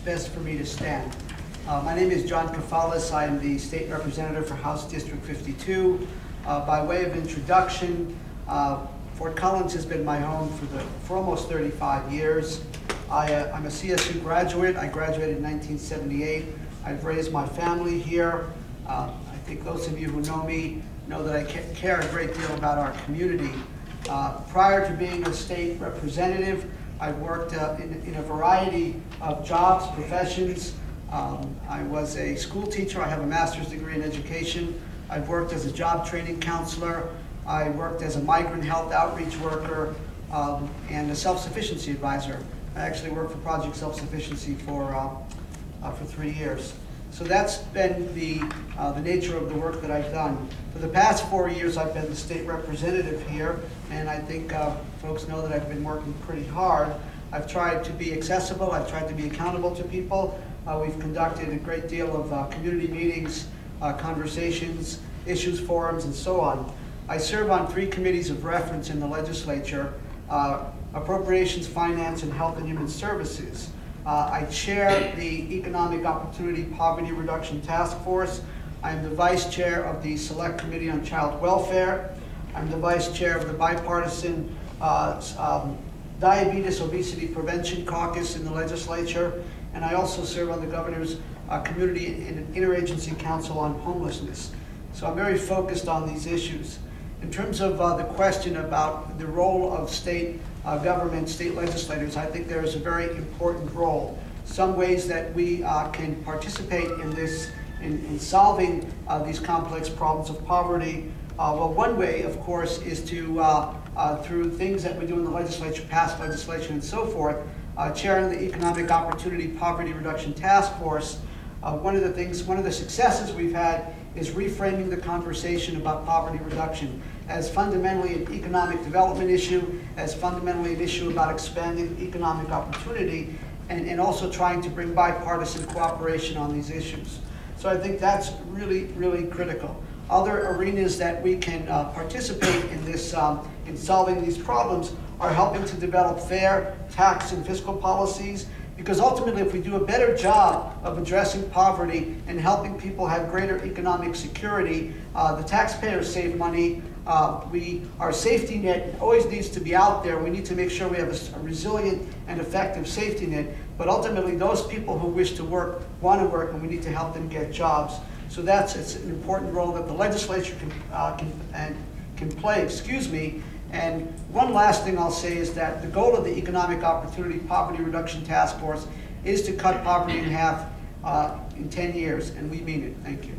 best for me to stand. My name is John Kefalas. I am the state representative for House District 52. By way of introduction, Fort Collins has been my home for almost 35 years. I'm a CSU graduate. I graduated in 1978. I've raised my family here. I think those of you who know me know that I care a great deal about our community. Prior to being a state representative, I've worked in a variety of jobs, professions. I was a school teacher. I have a master's degree in education. I've worked as a job training counselor. I worked as a migrant health outreach worker and a self-sufficiency advisor. I actually worked for Project Self-Sufficiency for 3 years. So that's been the nature of the work that I've done. For the past 4 years, I've been the state representative here, and I think folks know that I've been working pretty hard. I've tried to be accessible. I've tried to be accountable to people. We've conducted a great deal of community meetings, conversations, issues forums, and so on. I serve on 3 committees of reference in the legislature: Appropriations, Finance, and Health and Human Services. I chair the Economic Opportunity Poverty Reduction Task Force. I'm the vice chair of the Select Committee on Child Welfare. I'm the vice chair of the Bipartisan Diabetes Obesity Prevention Caucus in the legislature. And I also serve on the Governor's Community and Interagency Council on Homelessness. So I'm very focused on these issues. In terms of the question about the role of state government, state legislators, I think there is a very important role. Some ways that we can participate in this, in solving these complex problems of poverty. Well, one way, of course, is to, through things that we do in the legislature, pass legislation and so forth, chairing the Economic Opportunity Poverty Reduction Task Force. One of the successes we've had is reframing the conversation about poverty reduction as fundamentally an economic development issue, as fundamentally an issue about expanding economic opportunity, and also trying to bring bipartisan cooperation on these issues. So I think that's really, really critical. Other arenas that we can participate in this, in solving these problems are helping to develop fair tax and fiscal policies, because ultimately if we do a better job of addressing poverty and helping people have greater economic security, the taxpayers save money. Our safety net always needs to be out there. We need to make sure we have a resilient and effective safety net, but ultimately those people who wish to work want to work, and we need to help them get jobs. So it's an important role that the legislature can play, And one last thing I'll say is that the goal of the Economic Opportunity Poverty Reduction Task Force is to cut poverty in half in 10 years, and we mean it. Thank you.